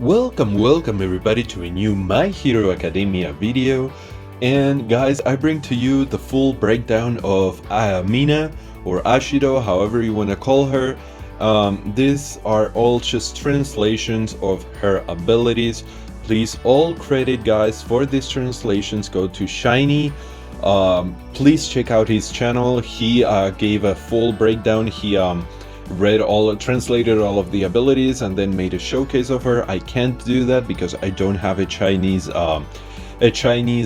Welcome everybody to a new My Hero Academia video. And guys, I bring to you the full breakdown of MINA or ASHIDO, however you want to call her. These are all just translations of her abilities. Please, all credit guys for these translations go to Shiney. Please check out his channel. He gave a full breakdown. He translated all of the abilities and then made a showcase of her. I can't do that because I don't have a Chinese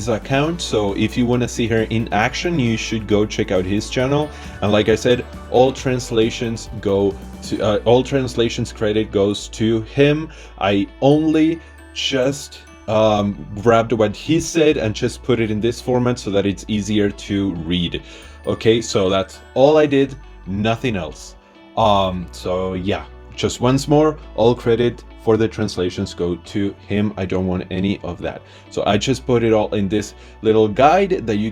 account. So if you want to see her in action, you should go check out his channel. And like I said, all translations credit goes to him. I only just grabbed what he said and just put it in this format so that it's easier to read. Okay, so that's all I did, nothing else. So yeah, just once more, all credit for the translations go to him. I don't want any of that. So I just put it all in this little guide that you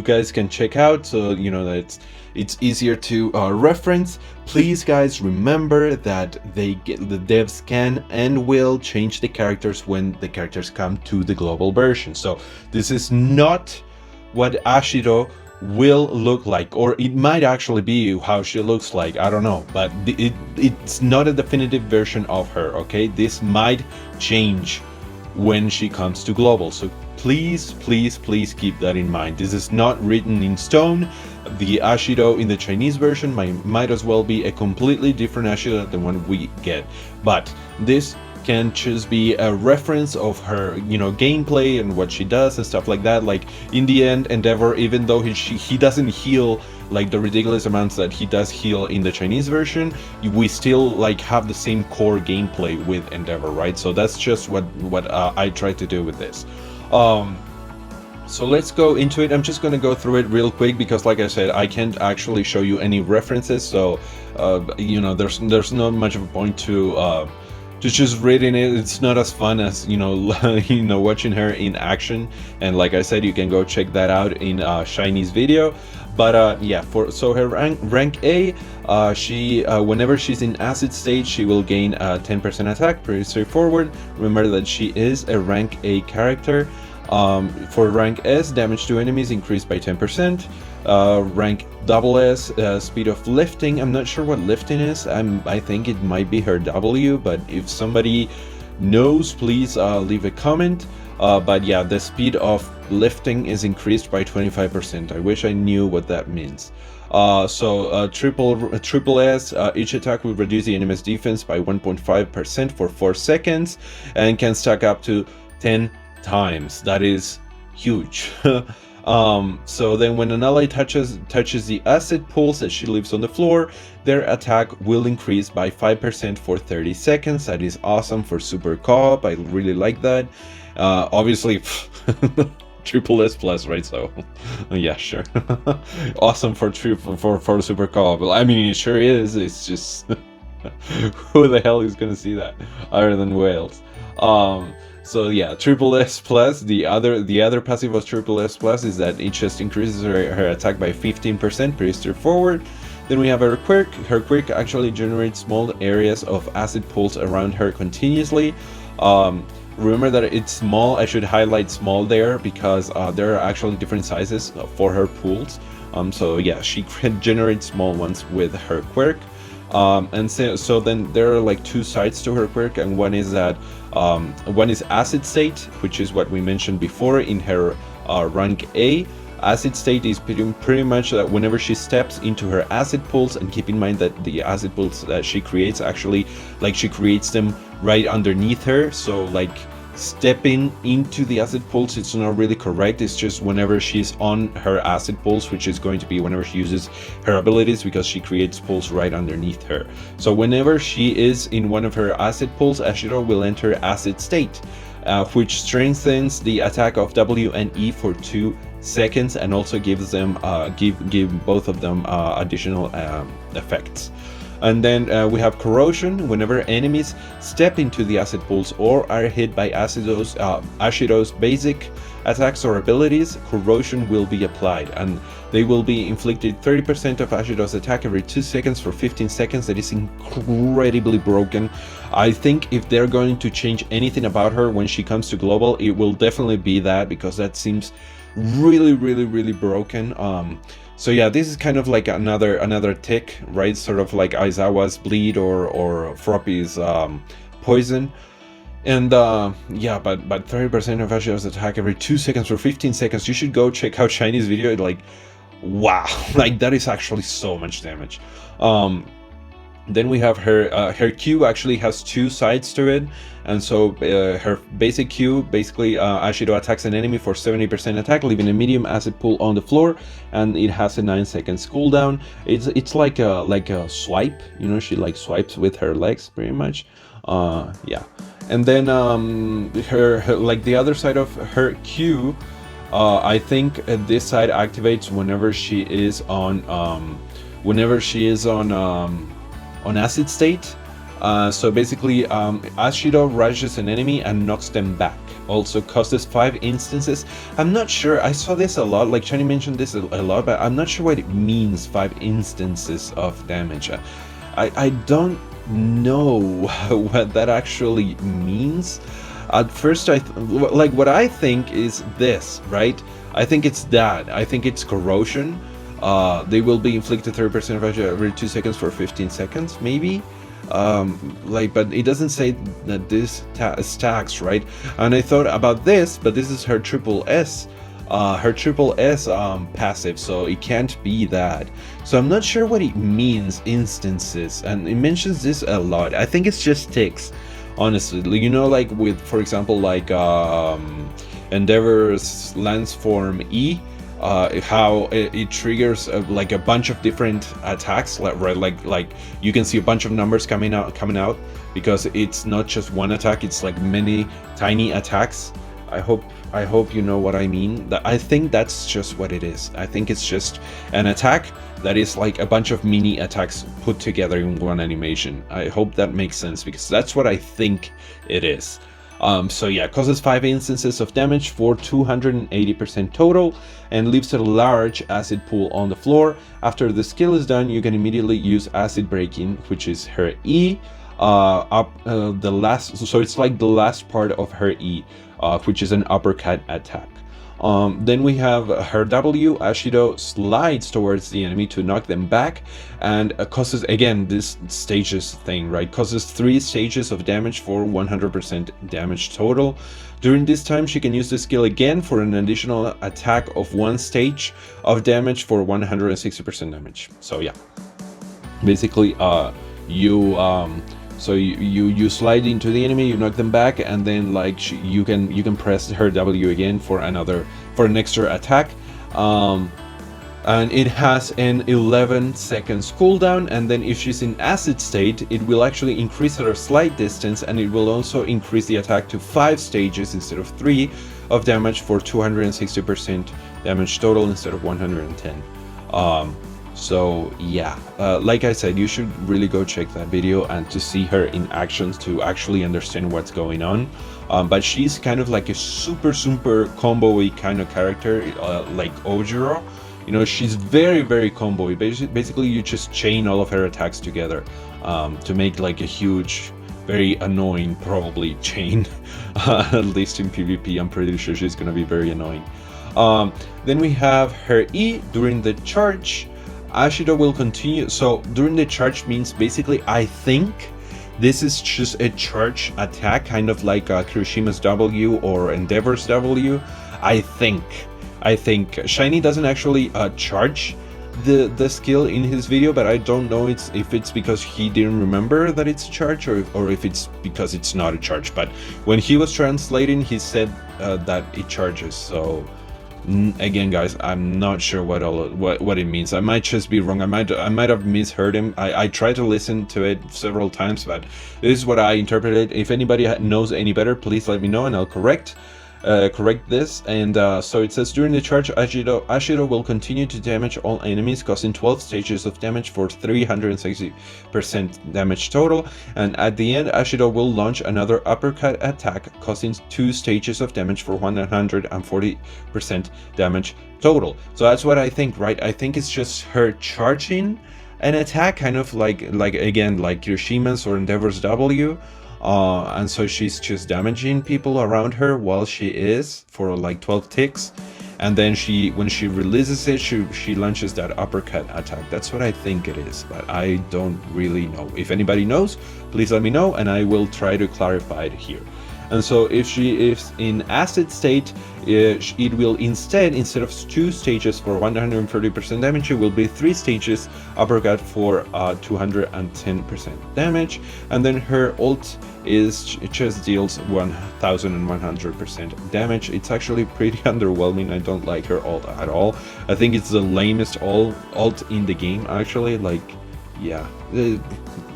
guys can check out, so you know that it's easier to reference. Please guys, remember that the devs can and will change the characters when the characters come to the global version. So this is not what ASHIDO will look like, or it might actually be how she looks like, I don't know, but it's not a definitive version of her. Okay, this might change when she comes to global, so please keep that in mind. This is not written in stone. The ASHIDO in the Chinese version might as well be a completely different ASHIDO than one we get, but this can just be a reference of her, gameplay and what she does and stuff like that. Like in the end, Endeavor, even though he doesn't heal like the ridiculous amounts that he does heal in the Chinese version, we still like have the same core gameplay with Endeavor, right? So that's just what I try to do with this. So let's go into it. I'm just going to go through it real quick because, like I said, I can't actually show you any references. So there's not much of a point to just reading it. It's not as fun as watching her in action. And like I said, you can go check that out in Shiny's video. But yeah, so her rank A, she whenever she's in acid state, she will gain 10% attack. Pretty straightforward. Remember that she is a rank A character. For rank S, damage to enemies increased by 10%. Rank SS, speed of lifting. I'm not sure what lifting is. I think it might be her W, but if somebody knows, please leave a comment. But yeah, the speed of lifting is increased by 25%. I wish I knew what that means. Triple S, each attack will reduce the enemy's defense by 1.5% for 4 seconds and can stack up to 10 times. That is huge. So then when an ally touches the acid pools that she leaves on the floor, their attack will increase by 5% for 30 seconds. That is awesome for super co-op. I really like that. Obviously triple S plus, right? So yeah, sure. Awesome for super co-op. I mean, it sure is. It's just who the hell is gonna see that other than whales? So yeah, triple S plus, the other passive of triple S plus is that it just increases her attack by 15%, pretty straightforward. Then we have her Quirk. Her Quirk actually generates small areas of acid pools around her continuously. Remember that it's small. I should highlight small there because there are actually different sizes for her pools. So yeah, she generates small ones with her Quirk. And so then there are like two sides to her Quirk, and one is that one is acid state, which is what we mentioned before in her rank A. Acid state is pretty much that whenever she steps into her acid pools, and keep in mind that the acid pools that she creates actually, like, she creates them right underneath her, so like stepping into the acid pools, it's not really correct. It's just whenever she's on her acid pools, which is going to be whenever she uses her abilities, because she creates pools right underneath her. So whenever she is in one of her acid pools, ASHIDO will enter acid state, which strengthens the attack of W and E for 2 seconds and also gives them give both of them additional effects. And then we have Corrosion. Whenever enemies step into the acid pools or are hit by ASHIDO'S basic attacks or abilities, Corrosion will be applied, and they will be inflicted 30% of ASHIDO'S attack every 2 seconds for 15 seconds. That is incredibly broken. I think if they're going to change anything about her when she comes to global, it will definitely be that, because that seems really broken. So yeah, this is kind of like another tick, right? Sort of like Aizawa's bleed or Froppy's poison. And yeah, but 30% of Ashido's attack every 2 seconds for 15 seconds. You should go check out Shiny's video. Like, wow, like that is actually so much damage. Then we have her Q actually has 2 sides to it, and so her basic Q, basically Ashido attacks an enemy for 70% attack, leaving a medium acid pool on the floor, and it has a 9 seconds cooldown. It's like a swipe, you know, she like swipes with her legs pretty much. Yeah, and then her like the other side of her Q, I think this side activates whenever she is on acid state. So basically Ashido rushes an enemy and knocks them back. Also causes 5 instances. I'm not sure, I saw this a lot, like Shiny mentioned this a lot, but I'm not sure what it means, 5 instances of damage. I don't know what that actually means. At first like what I think is this, right? I think it's that. I think it's Corrosion. They will be inflicted 30% of damage every 2 seconds for 15 seconds, maybe. Like, but it doesn't say that this stacks, right? And I thought about this, but this is her triple S passive, so it can't be that. So I'm not sure what it means, instances, and it mentions this a lot. I think it's just ticks, honestly. You know, like with, for example, like Endeavor's Lance Form E, how it triggers like a bunch of different attacks, right? Like you can see a bunch of numbers coming out because it's not just one attack, it's like many tiny attacks. I hope you know what I mean. I think that's just what it is. I think it's just an attack that is like a bunch of mini attacks put together in one animation. I hope that makes sense, because that's what I think it is. So yeah, causes 5 instances of damage for 280% total, and leaves a large acid pool on the floor. After the skill is done, you can immediately use acid breaking, which is her E, the last, so it's like the last part of her E, which is an uppercut attack. Then we have her W. Ashido slides towards the enemy to knock them back, and causes, again, this stages thing, right? Causes 3 stages of damage for 100% damage total. During this time, she can use the skill again for an additional attack of 1 stage of damage for 160% damage. So yeah, basically, so you slide into the enemy, you knock them back, and then like you can press her W again for an extra attack. And it has an 11 seconds cooldown, and then if she's in acid state, it will actually increase her slide distance, and it will also increase the attack to 5 stages instead of 3 of damage for 260% damage total instead of 110. So yeah, like I said, you should really go check that video and to see her in actions to actually understand what's going on. But she's kind of like a super combo-y kind of character, like Ojiro. You know, she's very combo-y. Basically, you just chain all of her attacks together to make like a huge, very annoying, probably, chain. At least in PvP, I'm pretty sure she's gonna be very annoying. Then we have her E during the charge. Ashido will continue. So during the charge means basically, I think this is just a charge attack, kind of like Kirishima's W or Endeavor's W. I think Shiny doesn't actually charge the skill in his video, but I don't know if it's because he didn't remember that it's a charge, or if it's because it's not a charge. But when he was translating, he said that it charges. So again, guys, I'm not sure what it means. I might just be wrong. I might have misheard him. I tried to listen to it several times, but this is what I interpreted. If anybody knows any better, please let me know and I'll correct. correct this. And so it says, during the charge, Ashido will continue to damage all enemies, causing 12 stages of damage for 360% damage total. And at the end, Ashido will launch another uppercut attack, causing 2 stages of damage for 140% damage total. So that's what I think, right? I think it's just her charging an attack, kind of like again, like Kirishima's or Endeavor's W. And so she's just damaging people around her while she is for like 12 ticks, and then when she releases it, she launches that uppercut attack. That's what I think it is, but I don't really know. If anybody knows, please let me know and I will try to clarify it here. And so if she is in acid state, it will instead of 2 stages for 130% damage, it will be 3 stages uppercut for 210% damage. And then her ult it just deals 1100% damage. It's actually pretty underwhelming. I don't like her ult at all. I think it's the lamest ult in the game, actually. Like, yeah,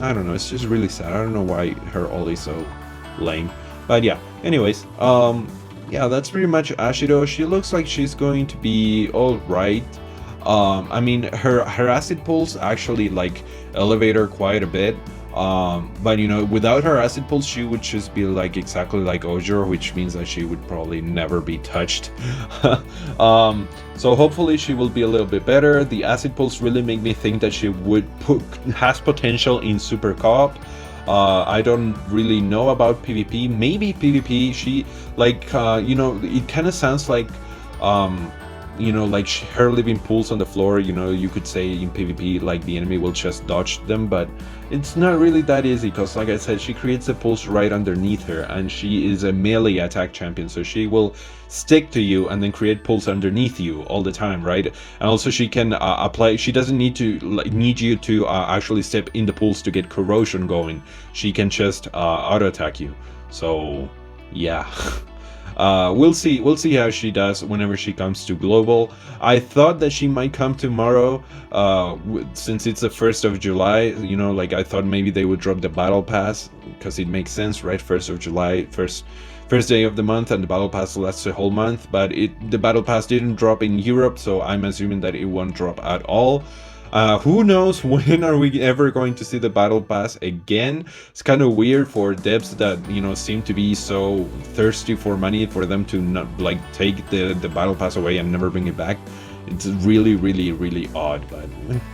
I don't know, it's just really sad. I don't know why her ult is so lame. But yeah, anyways, yeah, that's pretty much Ashido. She looks like she's going to be alright. I mean, her acid pulse actually like elevate her quite a bit. But you know, without her acid pulse, she would just be like exactly like Ojiro, which means that she would probably never be touched. So hopefully she will be a little bit better. The acid pulse really made me think that she has potential in Super Co-op. I don't really know about PvP. Maybe PvP, she like you know, it kind of sounds like you know, like her leaving pools on the floor. You know, you could say in PvP like the enemy will just dodge them, but it's not really that easy, because like I said, she creates a pulse right underneath her, and she is a melee attack champion, so she will stick to you and then create pulse underneath you all the time, right? And also she can apply, she doesn't need you to actually step in the pulse to get corrosion going. She can just auto attack you. So yeah. We'll see how she does whenever she comes to global. I thought that she might come tomorrow, since it's the 1st of July, you know, like I thought maybe they would drop the battle pass, because it makes sense, right? 1st of July, first day of the month, and the battle pass lasts the whole month. But the battle pass didn't drop in Europe, so I'm assuming that it won't drop at all. Who knows when are we ever going to see the battle pass again? It's kind of weird for devs that, you know, seem to be so thirsty for money, for them to not like take the battle pass away and never bring it back. It's really, really, really odd, but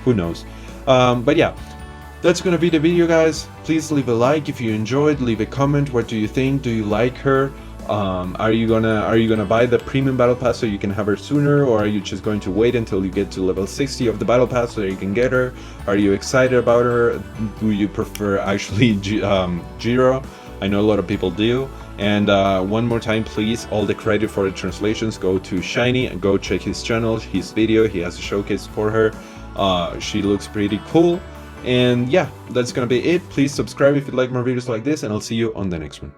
who knows. But yeah, that's gonna be the video, guys. Please leave a like if you enjoyed, leave a comment. What do you think? Do you like her? Are you gonna buy the premium battle pass so you can have her sooner, or are you just going to wait until you get to level 60 of the battle pass so you can get her? Are you excited about her? Do you prefer actually Jiro? I know a lot of people do. And one more time, please, all the credit for the translations go to Shiney, and go check his channel, his video. He has a showcase for her. She looks pretty cool. And yeah, that's gonna be it. Please subscribe if you like more videos like this, and I'll see you on the next one.